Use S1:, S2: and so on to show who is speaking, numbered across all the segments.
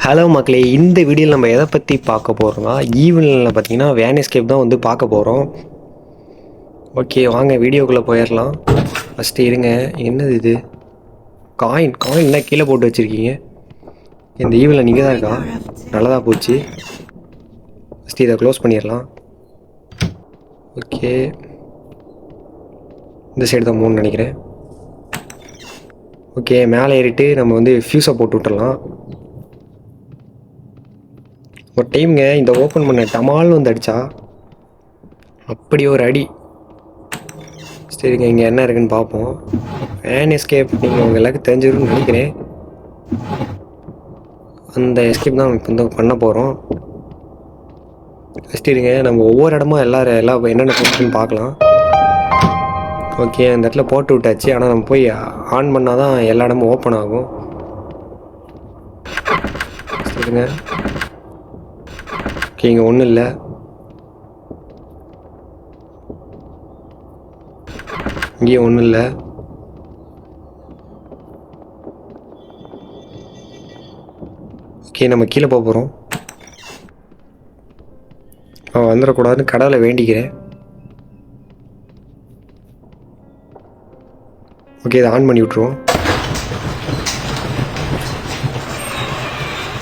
S1: Hello மக்களே, இந்த வீடியோவில் நம்ம எதை பற்றி பார்க்க போகிறோம்னா ஈவினில் பார்த்தீங்கன்னா வேன் எஸ்கேப் தான் வந்து பார்க்க போகிறோம். ஓகே, வாங்க வீடியோக்குள்ளே போயிடலாம். ஃபஸ்ட்டு இருங்க, என்னது இது? காயின்னா கீழே போட்டு வச்சுருக்கீங்க. இந்த ஈவினில் நீங்கள் தான் இருக்கா? நல்லதாக போச்சு. ஃபஸ்ட்டு இதை க்ளோஸ் பண்ணிடலாம். ஓகே, இந்த சைடு தான் 3 நினைக்கிறேன். ஓகே, மேலே ஏறிட்டு நம்ம வந்து ஃபியூஸை போட்டு விட்டுடலாம். ஒரு டைமுங்க இந்த ஓப்பன் பண்ண டமால்னு வந்து அடித்தா அப்படி ஒரு அடி. சரிங்க, இங்கே என்ன இருக்குன்னு பார்ப்போம். வேன் எஸ்கேப் நீங்கள் உங்கள் எல்லாருக்கும் தெரிஞ்சிருக்குன்னு நினைக்கிறேன். அந்த எஸ்கேப் தான் இப்போ வந்து பண்ண போகிறோம். ஃபஸ்ட்டு இருங்க, நம்ம ஒவ்வொரு இடமா எல்லாம் என்னென்ன போட்டுன்னு பார்க்கலாம். ஓகே, அந்த இடத்துல போட்டு விட்டாச்சு. ஆனால் நம்ம போய் ஆன் பண்ணால் தான் எல்லா இடமும் ஓப்பன் ஆகும். சரிங்க, ஓகே, இங்கே ஒன்றும் இல்லை. இங்கேயும் ஒன்றும் இல்லை. ஓகே, நம்ம கீழே போக போகிறோம். அவன் வந்துடக்கூடாதுன்னு கடவுளை வேண்டிக்கிறேன். ஓகே, இதை ஆன் பண்ணி விட்ருவோம்.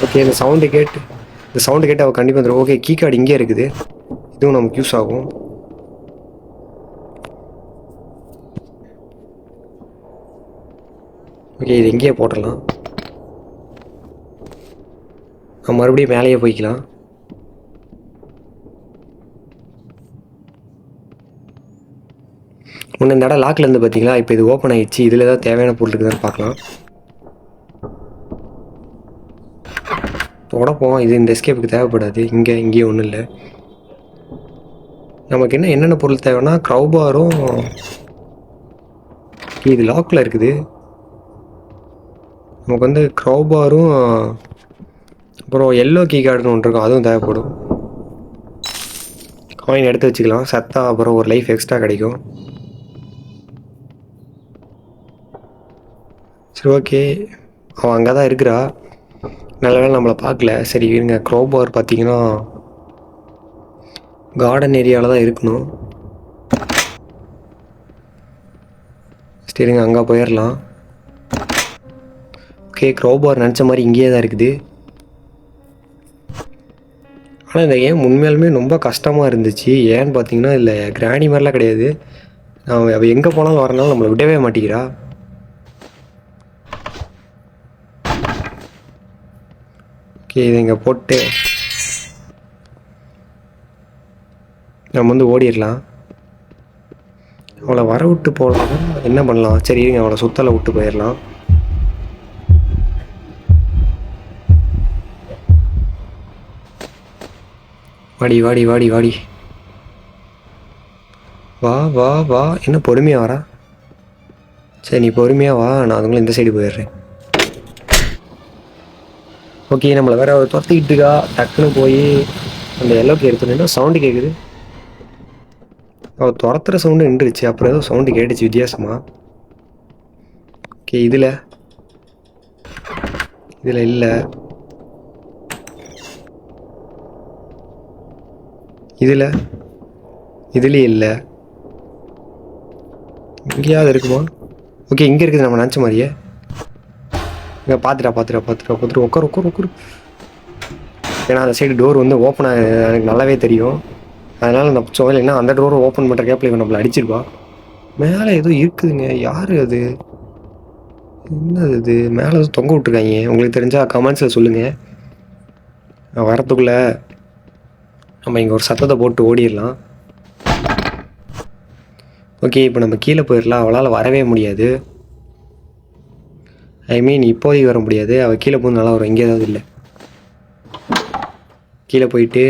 S1: ஓகே, இந்த சவுண்டு கேட்டு அவள் கண்டிப்பாக வந்துடும். ஓகே, கீ கார்டு இங்கே இருக்குது. இதுவும் நமக்கு யூஸ் ஆகும். ஓகே, இது இங்கேயே போட்டுடலாம். நம்ம மறுபடியும் மேலேயே போய்க்கலாம். முன்ன இந்த இடம் லாக்கில் இருந்து பார்த்தீங்களா? இப்போ இது ஓப்பன் ஆகிடுச்சு. இதில் ஏதாவது தேவையான பொருள் இருக்குதுன்னு பார்க்கலாம். உடப்போம். இது இந்த எஸ்கேப்புக்கு தேவைப்படாது. இங்கேயும் ஒன்றும் இல்லை. நமக்கு என்னென்ன பொருள் தேவைன்னா க்ரௌபாரும், இது லாக்கில் இருக்குது. நமக்கு வந்து க்ரௌபாரும் அப்புறம் எல்லோ கீ கார்டுன்னு ஒன்று இருக்கும், அதுவும் தேவைப்படும். காயின் எடுத்து வச்சுக்கலாம். சத்தா அப்புறம் ஒரு லைஃப் எக்ஸ்ட்ரா கிடைக்கும். சரி, ஓகே, அவன் அங்கே தான் இருக்கிறா. நல்ல வேளை நம்மளை பார்க்கல. சரி இருங்க, க்ரோபார் பார்த்தீங்கன்னா கார்டன் ஏரியாவில் தான் இருக்கணும். சரிங்க, அங்கே போயிடலாம். ஓகே, க்ரோபார் நினச்ச மாதிரி இங்கேயே தான் இருக்குது. ஆனால் இந்த கேம் உண்மையாலுமே ரொம்ப கஷ்டமாக இருந்துச்சு. ஏன்னு பார்த்தீங்கன்னா இல்லை கிராணி மாதிரிலாம் கிடையாது. அவள் எங்கே போனாலும் வரனாலும் நம்மளை விடவே மாட்டேங்கிறா. ஓகே, இதை இங்கே போட்டு நம்ம வந்து ஓடிடலாம். அவளை வர விட்டு போகலாம். என்ன பண்ணலாம்? சரி இருங்க, அவளை சுத்தலை விட்டு போயிடலாம். வாடி வாடி வாடி வாடி, வா வா வா. என்ன பொறுமையாக வரா? சரி, நீ பொறுமையாக வா, நான் அதுங்களும் இந்த சைடு போயிடுறேன். ஓகே, நம்மளை வேற துரத்திக்கிட்டு இருக்கா. டக்குன்னு போய் அந்த எல்லோக்கு எடுத்துனா சவுண்டு கேட்குது. அவள் துரத்துற சவுண்டு நின்றுச்சு. அப்புறம் ஏதோ சவுண்டு கேட்டுச்சு வித்தியாசமாக. ஓகே, இதில் இல்லை, இதுலேயே இல்லை. எங்கேயாவது இருக்குமா? ஓகே, இங்கே இருக்குது. நம்ம நினச்ச மாதிரியே. இங்கே பார்த்துட்டு உட்காரு. ஏன்னா அந்த சைடு டோர் வந்து ஓப்பன் எனக்கு நல்லாவே தெரியும். அதனால் நான் சொல்லலைன்னா அந்த டோரை ஓப்பன் பண்ணுற கேப்பில் இவன் நம்மளை அடிச்சிருப்பா. மேலே ஏதோ இருக்குதுங்க. யார் அது? என்னது இது? மேலே ஏதோ தொங்க விட்ருக்காங்க. உங்களுக்கு தெரிஞ்சால் கமெண்ட்ஸில் சொல்லுங்கள். வரத்துக்குள்ளே நம்ம இங்கே ஒரு சத்தத்தை போட்டு ஓடிடலாம். ஓகே, இப்போ நம்ம கீழே போயிடலாம். அவளால் வரவே முடியாது. இப்போதைக்கு வர முடியாது. அவள் கீழே போய் நல்லா வரும். இங்கே ஏதாவது இல்லை. கீழே போயிட்டு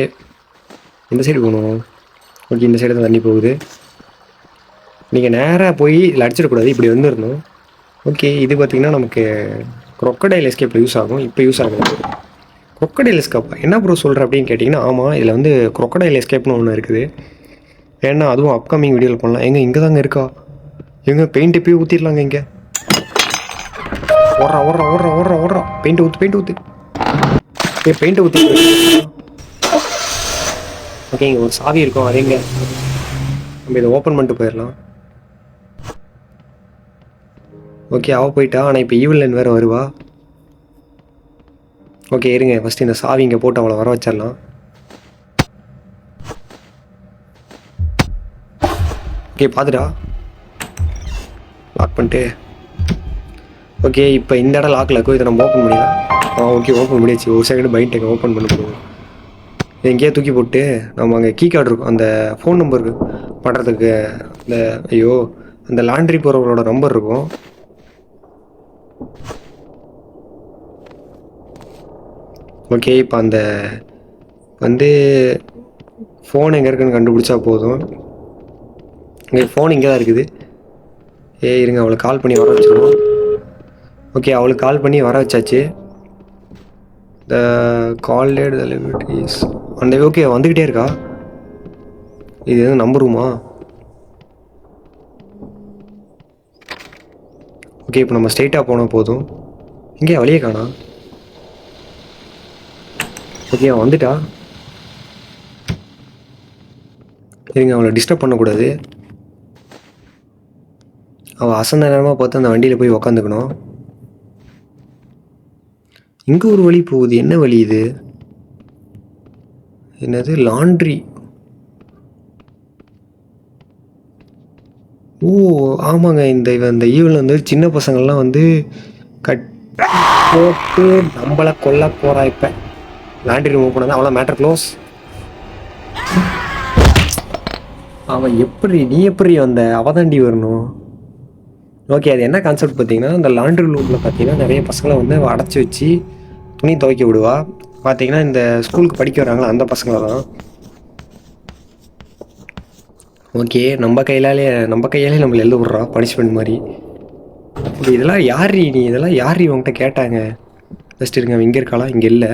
S1: இந்த சைடு போகணும். ஓகே, இந்த சைடு தான் தண்ணி போகுது. நீங்கள் நேராக போய் இதில் அடிச்சிடக்கூடாது, இப்படி வந்துடணும். ஓகே, இது பார்த்திங்கன்னா நமக்கு க்ரொக்கடைல் எஸ்கேப்பில் யூஸ் ஆகும். இப்போ யூஸ் ஆகுது. க்ரொக்கடைல் எஸ்கேப் என்ன ப்ரோ சொல்கிற அப்படின்னு கேட்டிங்கன்னா, ஆமாம், இதில் வந்து க்ரொக்கடைல் எஸ்கேப்னு ஒன்று இருக்குது. ஏன்னா அதுவும் அப்கமிங் வீடியோவில் பண்ணலாம். இங்கே தாங்க இருக்கா. பெயிண்ட்டு போய் ஊற்றிடலாங்க. இங்கே ஓடுறா. பெயிண்ட் ஊற்று. பெயிண்ட் ஊற்றி. ஓகே இங்கே ஒரு சாவி இருக்கும், அது எங்க? நம்ம இதை ஓப்பன் பண்ணிட்டு போயிடலாம். ஓகே அவள் போயிட்டா. ஆனால் இப்போ ஈவிலன் வேறு வருவா. ஓகே இருங்க, ஃபஸ்ட்டு இந்த சாவி இங்கே போட்டு அவளை வர வச்சிடலாம். ஓகே பார்த்துட்டா, லாக் பண்ணிட்டு. ஓகே இப்போ இந்த இடம் லாக்கில் இருக்கும், இதை நம்ம ஓப்பன் பண்ணிடலாம். ஓகே ஓப்பன் பண்ணியாச்சு. ஒரு செகண்ட் பைன்டேங்க ஓப்பன் பண்ண போடுவோம். எங்கேயே தூக்கி போட்டு நம்ம அங்கே கீ கார்டு இருக்கும், அந்த ஃபோன் நம்பருக்கு பண்ணுறதுக்கு. அந்த ஐயோ அந்த லாண்ட்ரி போகிறவங்களோட நம்பர் இருக்கும். ஓகே இப்போ அந்த வந்து ஃபோன் எங்கே இருக்குன்னு கண்டுபிடிச்சா போதும். இங்கே ஃபோன் இங்கே தான் இருக்குது. இருங்க அவளுக்கு கால் பண்ணி வர வச்சுருவோம். ஓகே அவளுக்கு கால் பண்ணி வர வச்சாச்சு. த கால் டெலிவரிஸ் அந்த ஓகே வந்துக்கிட்டே இருக்கா. இது எதுவும் நம்பருமா? ஓகே இப்போ நம்ம ஸ்ட்ரெயிட்டாக போனால் போதும். இங்கே வழியே காணா. ஓகே அவன் வந்துட்டா. சரிங்க அவளை டிஸ்டர்ப் பண்ணக்கூடாது. அவள் அசந்த நேரமாக பார்த்து அந்த வண்டியில் போய் உக்காந்துக்கணும். இங்கே ஒரு வழி போகுது, என்ன வழி இது? என்னது லாண்ட்ரி? ஓ ஆமாங்க, இந்த ஈவில் வந்து சின்ன பசங்கள்லாம் வந்து கட் போட்டு நம்மளை கொல்ல போகிறா. இப்போ லாண்ட்ரி ரிமூவ் பண்ணால் அவ்வளோ மேட்டர் க்ளோஸ். அவன் நீ எப்படி வந்த? அவதாண்டி வரணும். ஓகே அது என்ன கான்செப்ட் பார்த்தீங்கன்னா, இந்த லாண்ட்ரி ரூமில் பார்த்தீங்கன்னா நிறைய பசங்களை வந்து அடைச்சி வச்சு துணி துவைக்க விடுவா. பார்த்தீங்கன்னா இந்த ஸ்கூலுக்கு படிக்க வராங்களா அந்த பசங்களை தான். ஓகே நம்ம கையாலே நம்மளை எழுத விட்றா பனிஷ்மெண்ட் மாதிரி. இதெல்லாம் யார் நீ? இதெல்லாம் யார் உங்கள்கிட்ட கேட்டாங்க? ஃபஸ்ட் இருங்க, அவன் இங்கே இருக்காளா? இங்கே இல்லை.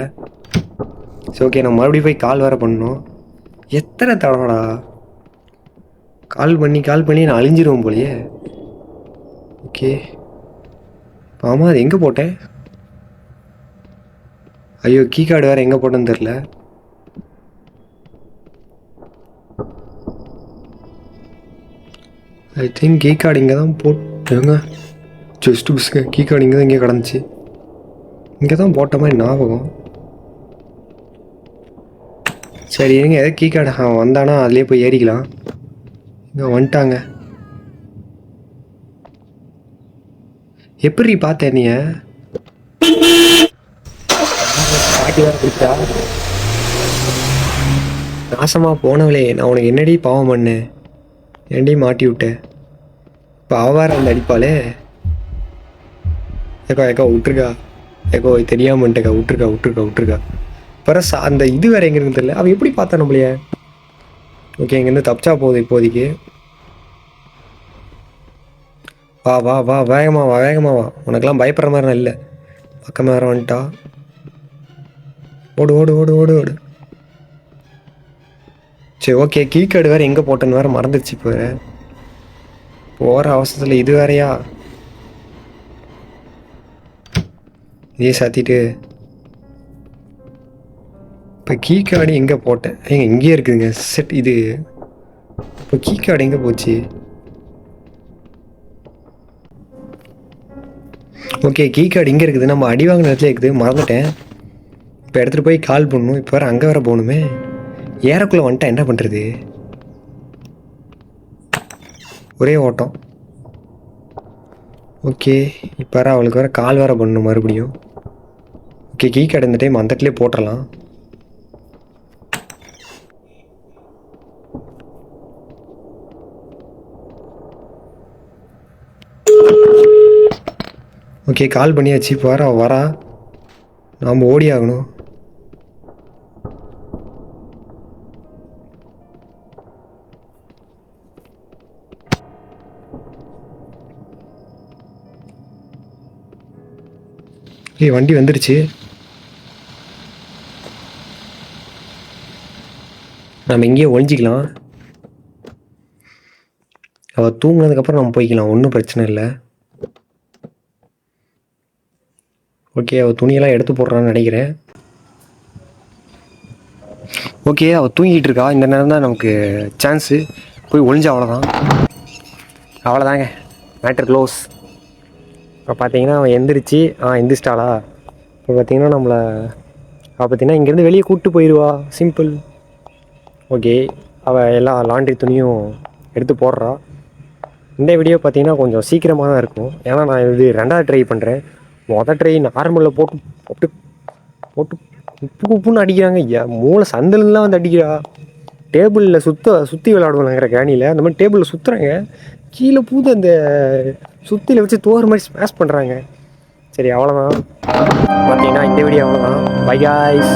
S1: சரி ஓகே நம்ம மறுபடியும் போய் கால் வேறு பண்ணணும். எத்தனை தடவைடா கால் பண்ணி நான் அழிஞ்சிருவோம் போலையே. ஓகே ஆமாம் அது எங்கே போட்டேன்? ஐயோ கீ கார்டு வேறு எங்கே போட்டேன்னு தெரில. ஐ திங்க் கீ கார்டு இங்கே தான் போட்டேங்க. ஜஸ்ட் பிஸ்க கீ கார்டு இங்கே தான் கிடந்துச்சு. இங்கே தான் போட்ட மாதிரி ஞாபகம். சரி இருங்க, எதாவது கீ கார்டு வந்தானா அதுலேயே போய் ஏறிக்கலாம். இங்கே வந்துட்டாங்க. எப்படி பார்த்தேன் நீ? பாட்டி வேறு பிடிச்சா நாசமாக போனவளே, நான் உனக்கு என்னடி பாவம் பண்ணேன்? ஏன்டி மாட்டி விட்டேன்? இப்போ அவ அந்த அடிப்பாளே. ஏக்கா விட்டுருக்கா. தெரியாமன்ட்டேக்கா, விட்டுருக்கா. பிறகு அந்த இது வேறு எங்கே இருக்குன்னு தெரியல. அவள் எப்படி பார்த்தா நம்மளையே? ஓகே இங்கேருந்து தப்பிச்சா போகுது இப்போதைக்கு. வா வேகமா வா. உனக்கெல்லாம் பயப்படுற மாதிரிலாம் இல்லை. பக்கமே வேறு வந்துட்டா. ஓடு. சரி ஓகே கீ கார்டு வேறு எங்கே போட்டேன்னு வேறு மறந்துடுச்சு. இப்போ போகிற அவசரத்தில் இது வேறையா? இதே சாத்திட்டு இப்போ கீ கார்டு எங்கே போட்டேன்? இங்கேயே இருக்குதுங்க செட். இது இப்போ கீ கார்டு எங்கே போச்சு? ஓகே கீ கார்டு இங்கே இருக்குது, நம்ம அடி வாங்கின இடத்துல இருக்குது, மறந்துட்டேன். இப்போ எடுத்துகிட்டு போய் கால் பண்ணணும். இப்போ வேறு அங்கே வேறு போகணுமே. ஏறக்குள்ளே வந்துட்டா என்ன பண்ணுறது? ஒரே ஓட்டம். ஓகே இப்போ வேறு அவளுக்கு வேறு கால் வேறு பண்ணணும் மறுபடியும். ஓகே கீ கார்டு இந்த டைம் அந்த இடத்துலேயே போட்டுடலாம். ஓகே கால் பண்ணியாச்சு. இப்போ வரா நாம் ஓடி ஆகணும். வண்டி வந்துடுச்சு. நம்ம இங்கேயே ஒழிஞ்சிக்கலாம். அவள் தூங்கினதுக்கப்புறம் நம்ம போய்க்கலாம், ஒன்றும் பிரச்சனை இல்லை. ஓகே அவள் துணியெல்லாம் எடுத்து போடுறான்னு நினைக்கிறேன். ஓகே, அவள் தூங்கிட்டு இருக்கா. இந்த நேரம் தான் நமக்கு சான்ஸு. போய் ஒளிஞ்சா அவ்வளோதாங்க. Matter close. இப்போ பார்த்தீங்கன்னா அவன் எந்திரிச்சிட்டாளா? இப்போ பார்த்தீங்கன்னா பார்த்தீங்கன்னா இங்கேருந்து வெளியே கூப்பிட்டு போயிடுவா. சிம்பிள். ஓகே, அவள் எல்லா லாண்ட்ரி துணியும் எடுத்து போடுறா. இந்த வீடியோ பார்த்தீங்கன்னா கொஞ்சம் சீக்கிரமாக தான் இருக்கும். ஏன்னா நான் இது 2வது ட்ரை பண்ணுறேன். மொதல் ட்ரை நார்மலில் போட்டு போட்டு போட்டு உப்புன்னு அடிக்கிறாங்க. மூளை சந்தலெலாம் வந்து அடிக்கிறா. டேபிளில் சுற்றி விளையாடுவாங்கிற கேணியில் அந்த மாதிரி டேபிளில் சுற்றுறாங்க. கீழே பூந்து அந்த சுற்றியில் வச்சு தோறு மாதிரி ஸ்மாஷ் பண்ணுறாங்க. சரி, அவ்வளோதான். பார்த்தீங்கன்னா இந்த வீடியோ அவ்வளோதான். By guys.